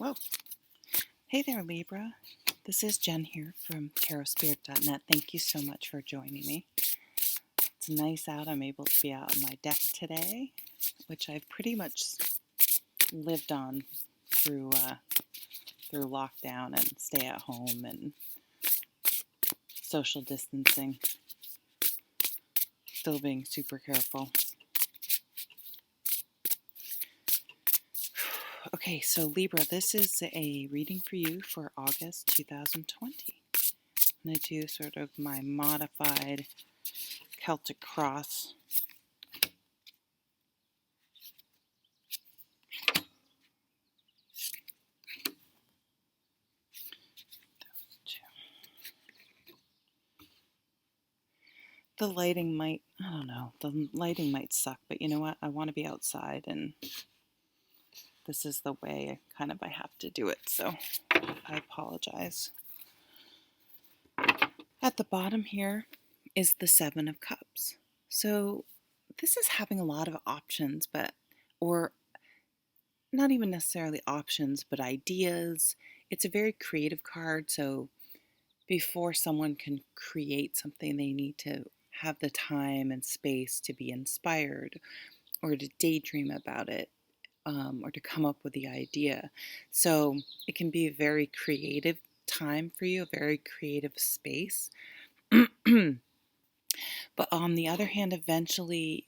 Whoa. Hey there, Libra. This is Jen here from tarotspirit.net. Thank you so much for joining me. It's nice out. I'm able to be out on my deck today, which I've pretty much lived on through lockdown and stay at home and social distancing. Still being super careful. Okay, so Libra, this is a reading for you for August 2020. I'm going to do sort of my modified Celtic cross. The lighting might, I don't know, the lighting might suck, but you know what? I want to be outside, and this is the way I have to do it, so I apologize. At the bottom here is the Seven of Cups. So this is having a lot of options, or not even necessarily options, but ideas. It's a very creative card, so before someone can create something, they need to have the time and space to be inspired or to daydream about it, or to come up with the idea. So it can be a very creative time for you, a very creative space. But on the other hand, eventually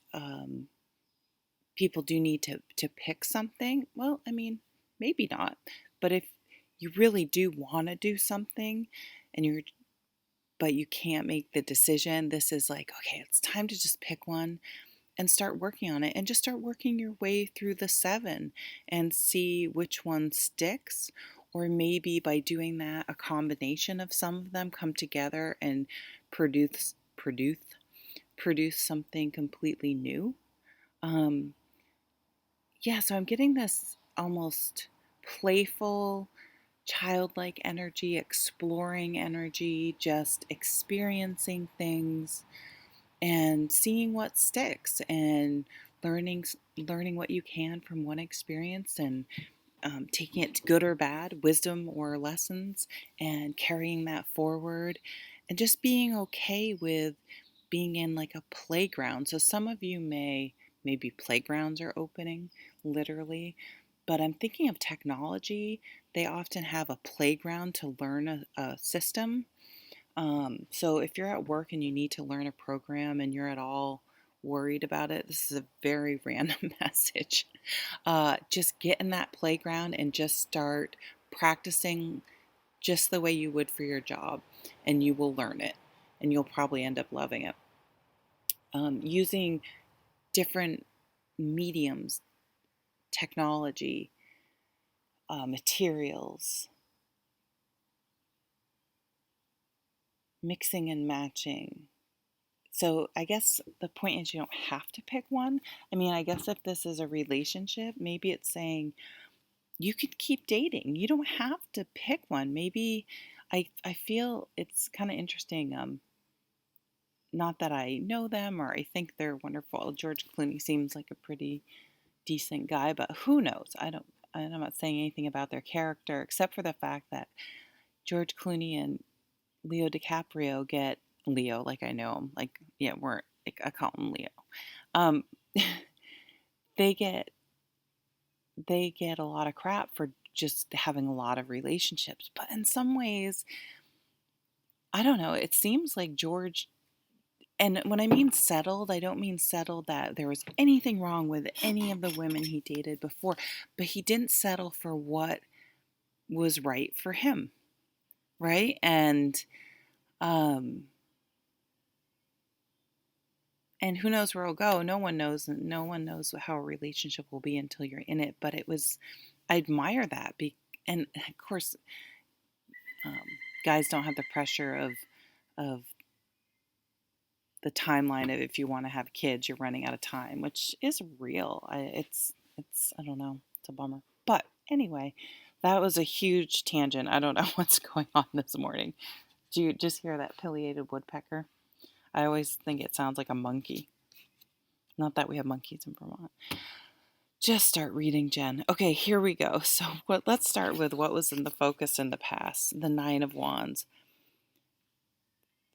people do need to pick something. Well, I mean, maybe not. But if you really do want to do something but you can't make the decision, this is like, okay, it's time to just pick one and start working on it, and just start working your way through the seven and see which one sticks. Or maybe by doing that, a combination of some of them come together and produce something completely new. So I'm getting this almost playful, childlike energy, exploring energy, just experiencing things and seeing what sticks, and learning what you can from one experience, and taking it good or bad, wisdom or lessons, and carrying that forward, and just being okay with being in like a playground. So some of you maybe playgrounds are opening literally, but I'm thinking of technology. They often have a playground to learn a system. So if you're at work and you need to learn a program and you're at all worried about it, this is a very random message. Just get in that playground and just start practicing just the way you would for your job, and you will learn it, and you'll probably end up loving it. Using different mediums, technology, materials, mixing and matching. So I guess the point is you don't have to pick one. I mean, I guess if this is a relationship, maybe it's saying you could keep dating. You don't have to pick one. Maybe I feel it's kind of interesting. Not that I know them or I think they're wonderful. George Clooney seems like a pretty decent guy, but who knows? I'm not saying anything about their character except for the fact that George Clooney and Leo DiCaprio get Leo, like I know him, like, yeah, I call him Leo. Um, they get a lot of crap for just having a lot of relationships, but in some ways, I don't know. It seems like George, and when I mean settled, I don't mean settled that there was anything wrong with any of the women he dated before, but he didn't settle for what was right for him, right? And who knows where it'll go? No one knows. No one knows how a relationship will be until you're in it. But I admire that. And of course, guys don't have the pressure of the timeline of if you want to have kids, you're running out of time, which is real. It's I don't know. It's a bummer. But anyway, that was a huge tangent. I don't know what's going on this morning. Do you just hear that pileated woodpecker? I always think it sounds like a monkey. Not that we have monkeys in Vermont. just start reading, Jen. Okay, here we go. So let's start with what was in the focus in the past, the Nine of Wands.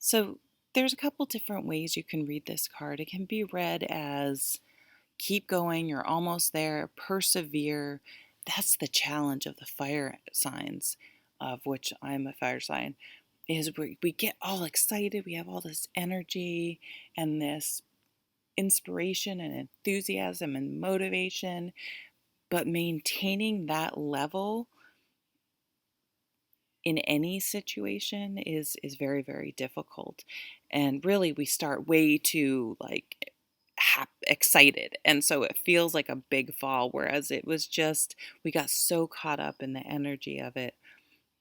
So there's a couple different ways you can read this card. It can be read as keep going, you're almost there, persevere. That's the challenge of the fire signs, of which I'm a fire sign, is we get all excited, we have all this energy and this inspiration and enthusiasm and motivation, but maintaining that level in any situation is very, very difficult. And really we start way too like excited, and so it feels like a big fall, whereas it was just we got so caught up in the energy of it.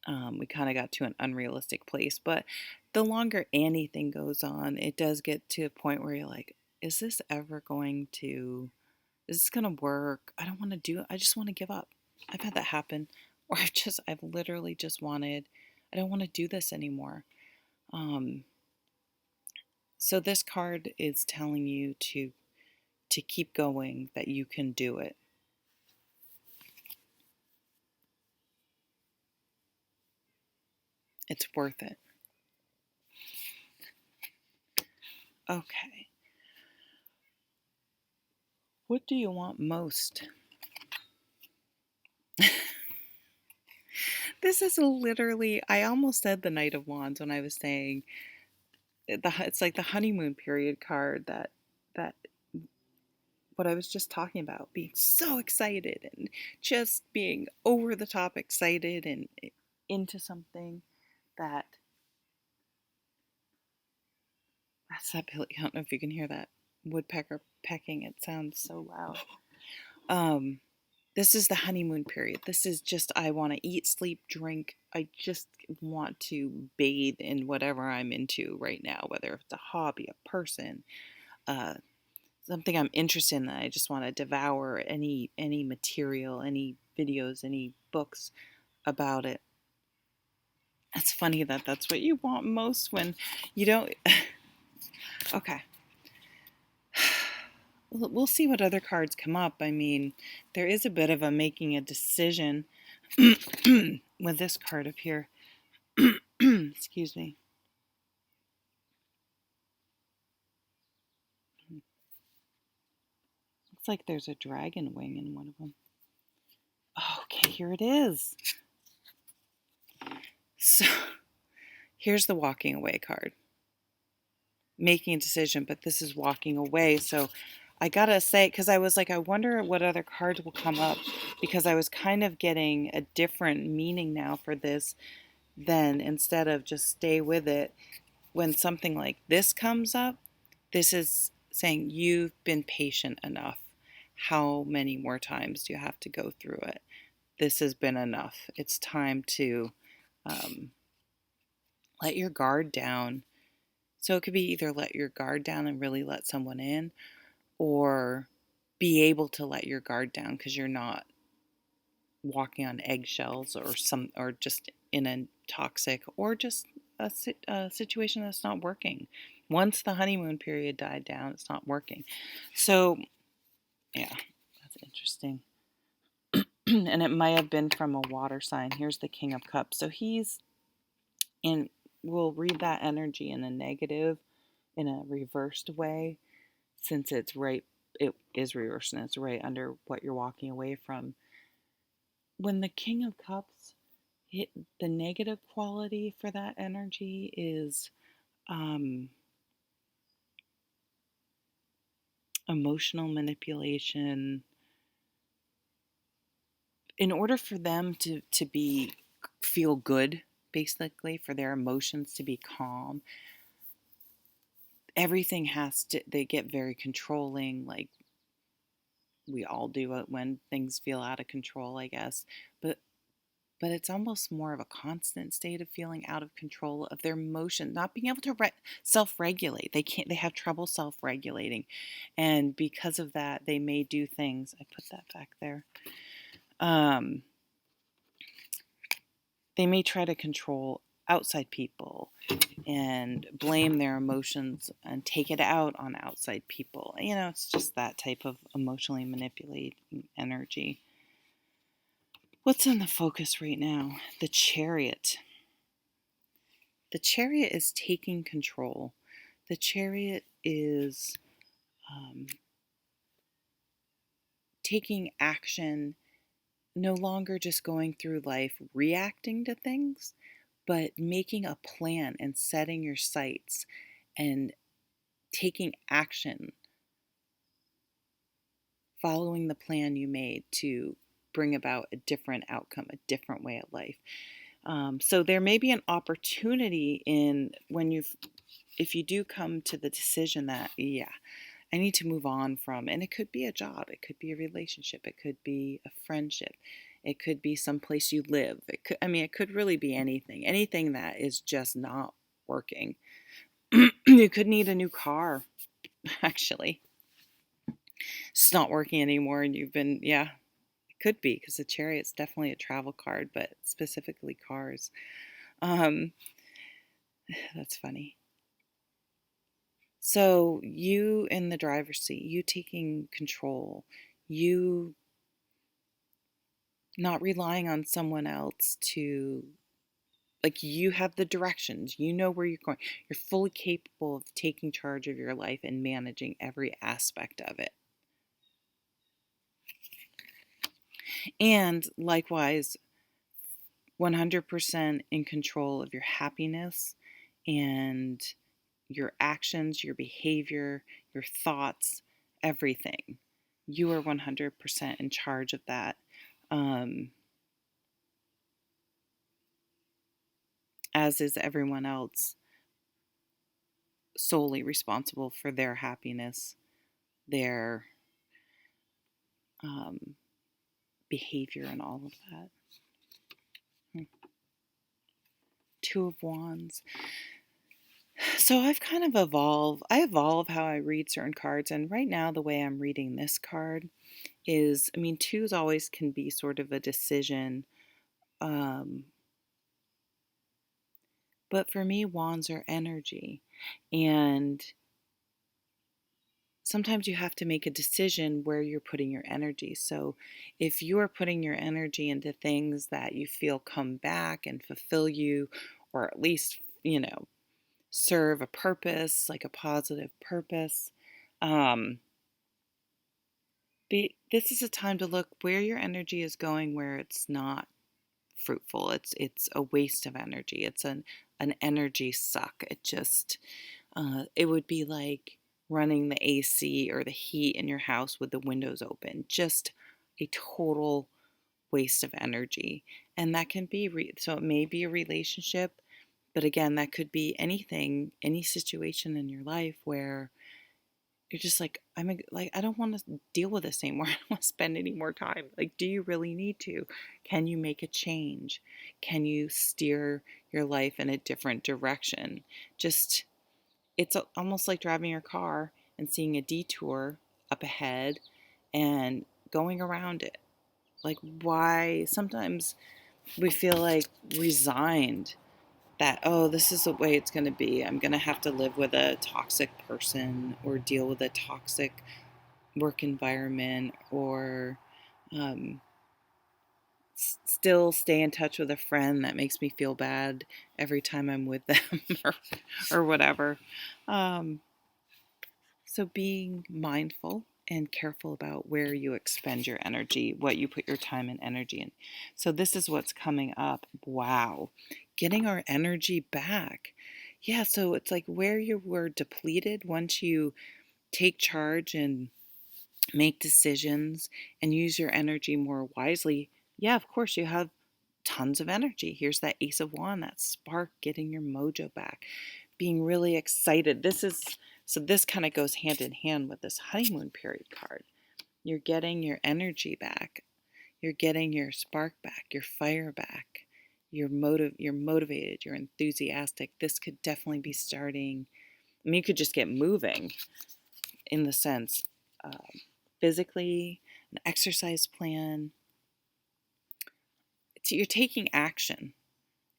We kind of got to an unrealistic place. But the longer anything goes on, it does get to a point where you're like, is this ever going to, is this going to work? I don't want to do it. I just want to give up. I've had that happen. Or I've literally just wanted, I don't want to do this anymore. Um, so this card is telling you to keep going, that you can do it. It's worth it. Okay. What do you want most? This is literally, I almost said the Knight of Wands when I was saying it's like the honeymoon period card, that what I was just talking about, being so excited and just being over the top excited and into something. That's that Billy. I don't know if you can hear that woodpecker pecking. It sounds so loud. Um, this is the honeymoon period. This is just, I want to eat, sleep, drink. I just want to bathe in whatever I'm into right now, whether it's a hobby, a person, uh, something I'm interested in, that I just want to devour any material, any videos, any books about it. It's funny that that's what you want most when you don't. Okay. We'll see what other cards come up. I mean, there is a bit of a making a decision with this card up here. Excuse me. Looks like there's a dragon wing in one of them. Okay, here it is. So here's the walking away card. Making a decision, but this is walking away. So I gotta say, because I was like, I wonder what other cards will come up, because I was kind of getting a different meaning now for this, than instead of just stay with it. When something like this comes up, this is saying you've been patient enough. How many more times do you have to go through it? This has been enough. It's time to um, let your guard down. So it could be either let your guard down and really let someone in, or be able to let your guard down because you're not walking on eggshells, or just in a toxic, or just a situation that's not working. Once the honeymoon period died down, it's not working. So yeah, that's interesting. And it might have been from a water sign. Here's the King of Cups. So he's in, we'll read that energy in a negative, in a reversed way, since it's right, it is reversed and it's right under what you're walking away from. When the King of Cups hit, the negative quality for that energy is emotional manipulation. In order for them to be feel good, basically for their emotions to be calm, everything has to, they get very controlling, like we all do it when things feel out of control, I guess. But it's almost more of a constant state of feeling out of control of their emotion, not being able to self-regulate. They have trouble self-regulating, and because of that they may do things. I put that back there. They may try to control outside people and blame their emotions and take it out on outside people. It's just that type of emotionally manipulating energy. What's in the focus right now? The Chariot. The Chariot is taking control. The Chariot is taking action, no longer just going through life reacting to things, but making a plan and setting your sights and taking action, following the plan you made to bring about a different outcome, a different way of life. So there may be an opportunity if you do come to the decision that, yeah, I need to move on from, and it could be a job, it could be a relationship, it could be a friendship, it could be someplace you live. It could really be anything that is just not working. You could need a new car, actually. It's not working anymore, and it could be, because the Chariot's definitely a travel card, but specifically cars. Um, that's funny. So you in the driver's seat, you taking control, you not relying on someone else to, like, you have the directions, you know where you're going. You're fully capable of taking charge of your life and managing every aspect of it. And likewise, 100% in control of your happiness and your actions, your behavior, your thoughts, everything. You are 100% in charge of that. As is everyone else, solely responsible for their happiness, their behavior, and all of that. Two of Wands. So I've kind of evolved. I evolve how I read certain cards, and right now the way I'm reading this card is, twos always can be sort of a decision. But for me, wands are energy. And sometimes you have to make a decision where you're putting your energy. So if you are putting your energy into things that you feel come back and fulfill you, or at least, serve a purpose, like a positive purpose, this is a time to look where your energy is going, where it's not fruitful. It's a waste of energy. It's an energy suck. It would be like running the AC or the heat in your house with the windows open. Just a total waste of energy. And that can be so it may be a relationship, but again, that could be anything, any situation in your life where you're just like, I don't want to deal with this anymore. I don't want to spend any more time. Like, do you really need to? Can you make a change? Can you steer your life in a different direction? It's almost like driving your car and seeing a detour up ahead and going around it. Like, why? Sometimes we feel like resigned that, oh, this is the way it's going to be. I'm going to have to live with a toxic person or deal with a toxic work environment, or still stay in touch with a friend that makes me feel bad every time I'm with them, or whatever. So being mindful and careful about where you expend your energy, what you put your time and energy in. So this is what's coming up. Wow. Getting our energy back. Yeah, so it's like where you were depleted, once you take charge and make decisions and use your energy more wisely. Yeah, of course, you have tons of energy. Here's that Ace of Wands, that spark, getting your mojo back, being really excited. This kind of goes hand in hand with this honeymoon period card. You're getting your energy back. You're getting your spark back, your fire back. You're motivated, you're enthusiastic. This could definitely be starting. You could just get moving in the sense, physically, an exercise plan. You're taking action,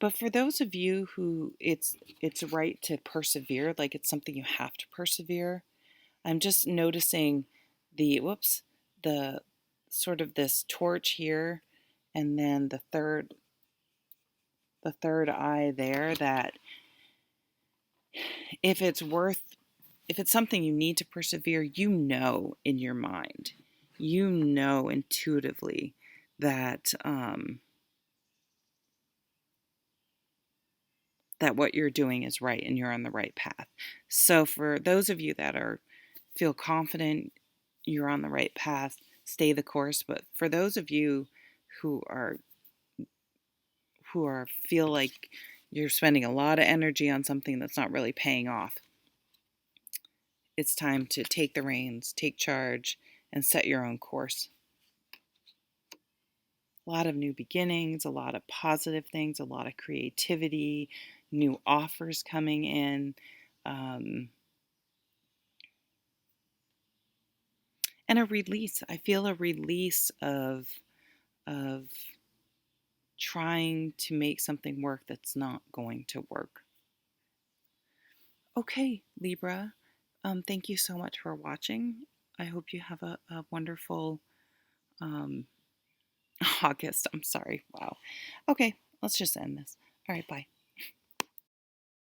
But for those of you who it's right to persevere, like it's something you have to persevere, I'm just noticing the sort of this torch here, and then the third eye there, that if it's worth if it's something you need to persevere, in your mind, intuitively that that what you're doing is right and you're on the right path. So for those of you that feel confident you're on the right path, stay the course. But for those of you who are feel like you're spending a lot of energy on something that's not really paying off, it's time to take the reins, take charge, and set your own course. A lot of new beginnings, a lot of positive things, a lot of creativity, new offers coming in, and a release. I feel a release of trying to make something work that's not going to work. Okay, Libra. Thank you so much for watching. I hope you have a wonderful um, August. I'm sorry. Wow. Okay, let's just end this. All right, bye.